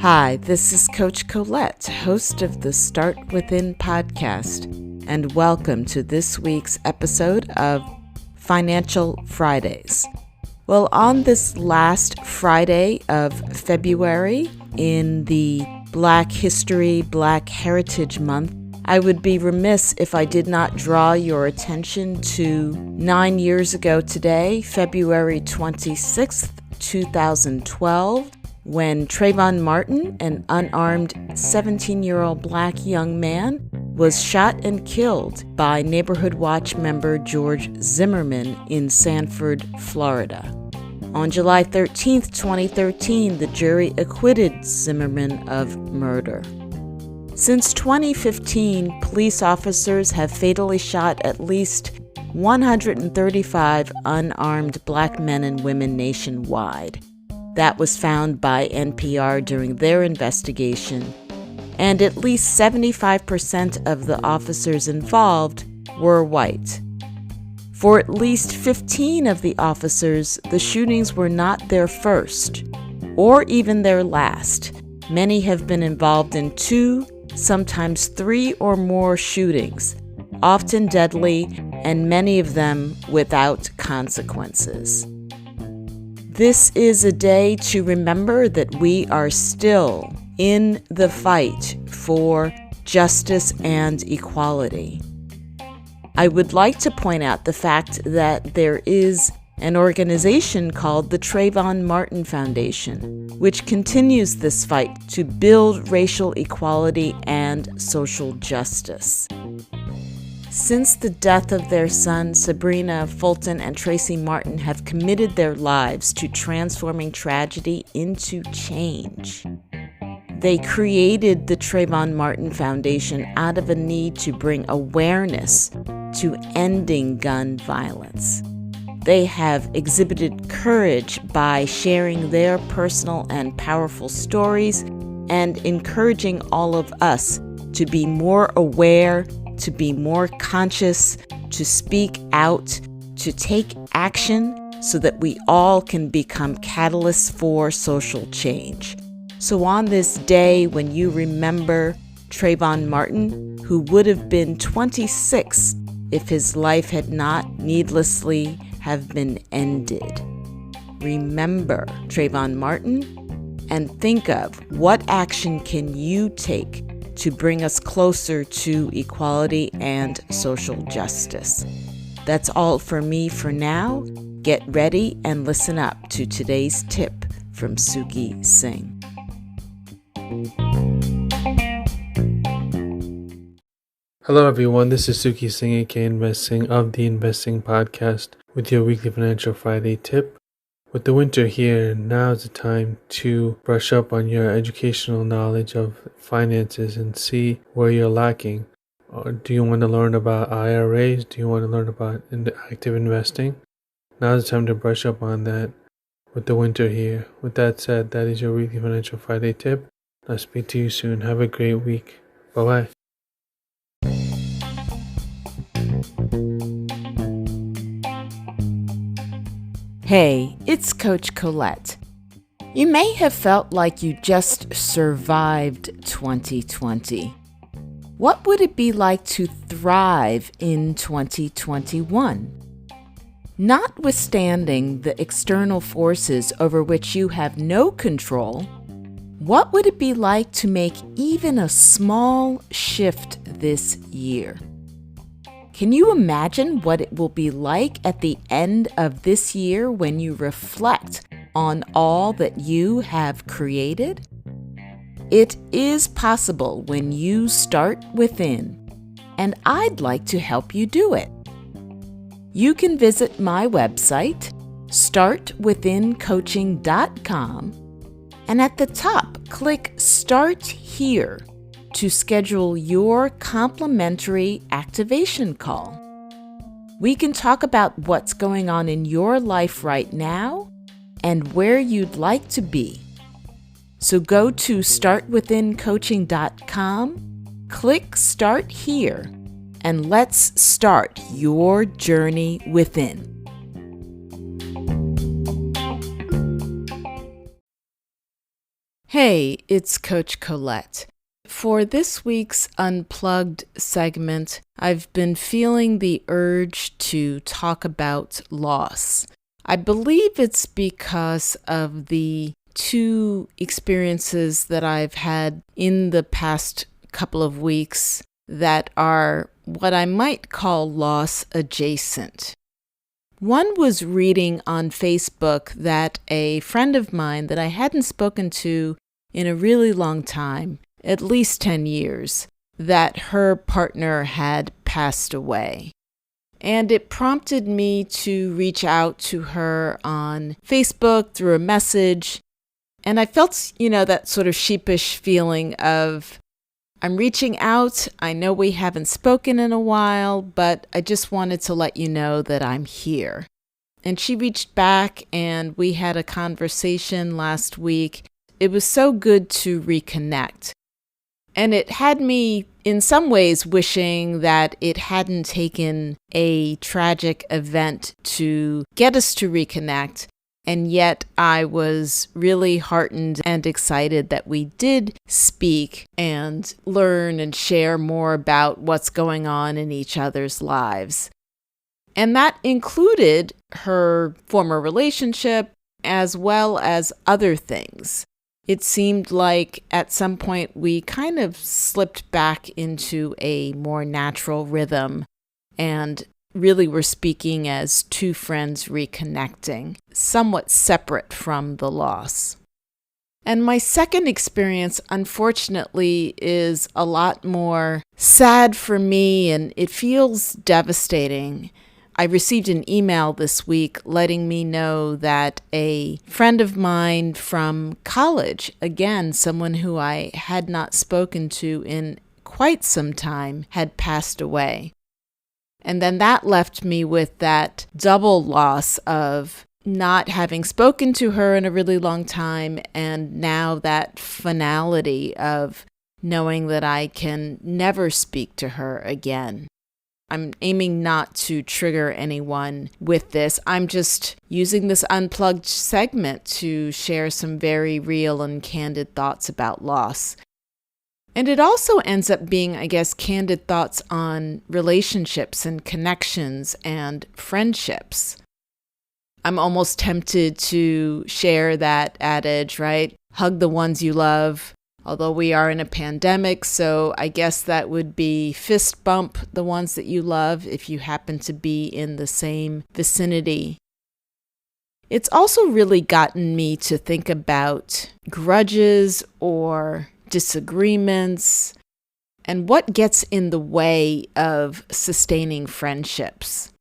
Hi, this is Coach Colette, host of the Start Within podcast, and welcome to this week's episode of Financial Fridays. Well, on this last Friday of February in the Black History, Black Heritage Month, I would be remiss if I did not draw your attention to 9 years ago today, February 26th, 2012, when Trayvon Martin, an unarmed 17-year-old Black young man, was shot and killed by Neighborhood Watch member George Zimmerman in Sanford, Florida. On July 13, 2013, the jury acquitted Zimmerman of murder. Since 2015, police officers have fatally shot at least 135 unarmed Black men and women nationwide. That was found by NPR during their investigation, and at least 75% of the officers involved were white. For at least 15 of the officers, the shootings were not their first, or even their last. Many have been involved in 2, sometimes 3 or more shootings, often deadly, and many of them without consequences. This is a day to remember that we are still in the fight for justice and equality. I would like to point out the fact that there is an organization called the Trayvon Martin Foundation, which continues this fight to build racial equality and social justice. Since the death of their son, Sybrina, Fulton, and Tracy Martin have committed their lives to transforming tragedy into change. They created the Trayvon Martin Foundation out of a need to bring awareness to ending gun violence. They have exhibited courage by sharing their personal and powerful stories and encouraging all of us to be more aware, to be more conscious, to speak out, to take action so that we all can become catalysts for social change. So on this day when you remember Trayvon Martin, who would have been 26 if his life had not needlessly have been ended, remember Trayvon Martin and think of what action can you take to bring us closer to equality and social justice. That's all for me for now. Get ready and listen up to today's tip from Suki Singh. Hello everyone, this is Suki Singh, aka Investing of the Investing Podcast, with your weekly Financial Friday tip. With the winter here, now is the time to brush up on your educational knowledge of finances and see where you're lacking. Or do you want to learn about IRAs? Do you want to learn about active investing? Now is the time to brush up on that with the winter here. With that said, that is your weekly Financial Friday tip. I'll speak to you soon. Have a great week. Bye-bye. Hey, it's Coach Colette. You may have felt like you just survived 2020. What would it be like to thrive in 2021? Notwithstanding the external forces over which you have no control, what would it be like to make even a small shift this year? Can you imagine what it will be like at the end of this year when you reflect on all that you have created? It is possible when you start within, and I'd like to help you do it. You can visit my website, startwithincoaching.com, and at the top, click Start Here to schedule your complimentary activation call. We can talk about what's going on in your life right now and where you'd like to be. So go to startwithincoaching.com, click Start Here, and let's start your journey within. Hey, it's Coach Colette. For this week's Unplugged segment, I've been feeling the urge to talk about loss. I believe it's because of the two experiences that I've had in the past couple of weeks that are what I might call loss adjacent. One was reading on Facebook that a friend of mine that I hadn't spoken to in a really long time, at least 10 years, that her partner had passed away. And it prompted me to reach out to her on Facebook through a message. And I felt, that sort of sheepish feeling of, I'm reaching out. I know we haven't spoken in a while, but I just wanted to let you know that I'm here. And she reached back and we had a conversation last week. It was so good to reconnect. And it had me in some ways wishing that it hadn't taken a tragic event to get us to reconnect. And yet I was really heartened and excited that we did speak and learn and share more about what's going on in each other's lives. And that included her former relationship as well as other things. It seemed like at some point we kind of slipped back into a more natural rhythm and really were speaking as two friends reconnecting, somewhat separate from the loss. And my second experience, unfortunately, is a lot more sad for me, and it feels devastating. I received an email this week letting me know that a friend of mine from college, again, someone who I had not spoken to in quite some time, had passed away. And then that left me with that double loss of not having spoken to her in a really long time, and now that finality of knowing that I can never speak to her again. I'm aiming not to trigger anyone with this. I'm just using this Unplugged segment to share some very real and candid thoughts about loss. And it also ends up being, candid thoughts on relationships and connections and friendships. I'm almost tempted to share that adage, right? Hug the ones you love. Although we are in a pandemic, so I guess that would be fist bump the ones that you love if you happen to be in the same vicinity. It's also really gotten me to think about grudges or disagreements and what gets in the way of sustaining friendships.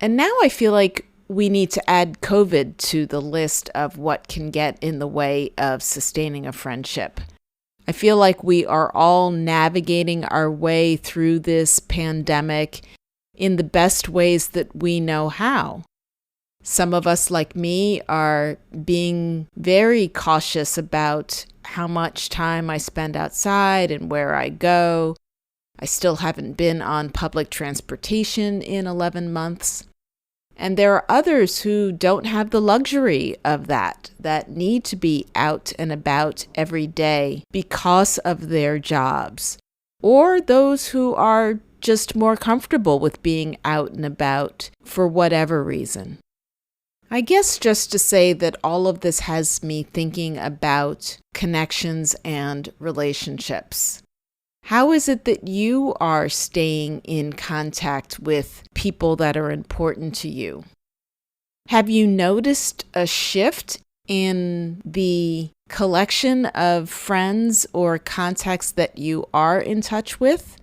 And now I feel like we need to add COVID to the list of what can get in the way of sustaining a friendship. I feel like we are all navigating our way through this pandemic in the best ways that we know how. Some of us, like me, are being very cautious about how much time I spend outside and where I go. I still haven't been on public transportation in 11 months. And there are others who don't have the luxury of that need to be out and about every day because of their jobs, or those who are just more comfortable with being out and about for whatever reason. I guess just to say that all of this has me thinking about connections and relationships. How is it that you are staying in contact with people that are important to you? Have you noticed a shift in the collection of friends or contacts that you are in touch with?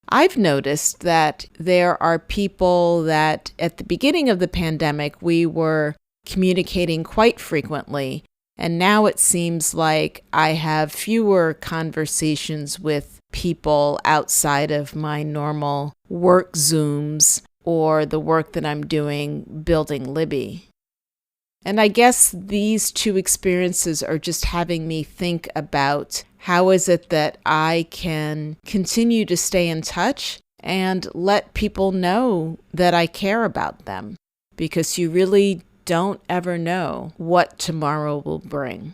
I've noticed that there are people that at the beginning of the pandemic we were communicating quite frequently, and now it seems like I have fewer conversations with people outside of my normal work Zooms or the work that I'm doing building Libby. And I guess these two experiences are just having me think about how is it that I can continue to stay in touch and let people know that I care about them, because you really don't ever know what tomorrow will bring.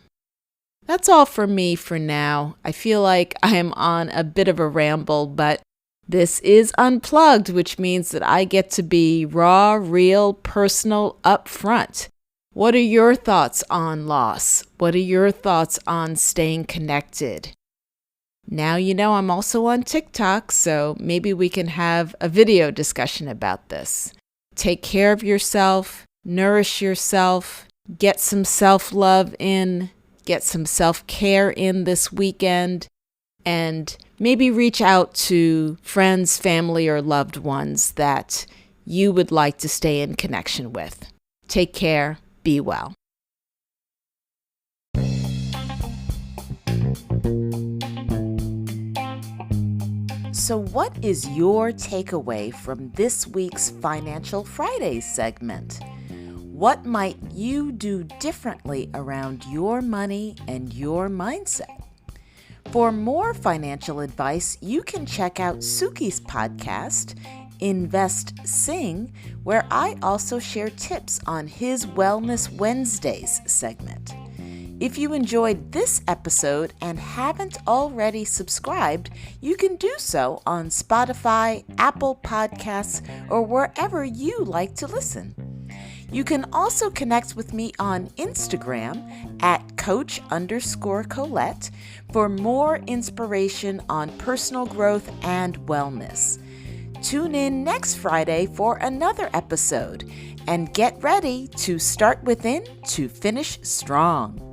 That's all for me for now. I feel like I am on a bit of a ramble, but this is Unplugged, which means that I get to be raw, real, personal, upfront. What are your thoughts on loss? What are your thoughts on staying connected? Now you know I'm also on TikTok, so maybe we can have a video discussion about this. Take care of yourself, nourish yourself, get some self-love in, get some self-care in this weekend, and maybe reach out to friends, family, or loved ones that you would like to stay in connection with. Take care. Be well. So what is your takeaway from this week's Financial Fridays segment? What might you do differently around your money and your mindset? For more financial advice, you can check out Suki's podcast, Invest Sing, where I also share tips on his Wellness Wednesdays segment. If you enjoyed this episode and haven't already subscribed, you can do so on Spotify, Apple Podcasts, or wherever you like to listen. You can also connect with me on Instagram at Coach_Colette for more inspiration on personal growth and wellness. Tune in next Friday for another episode and get ready to start within to finish strong.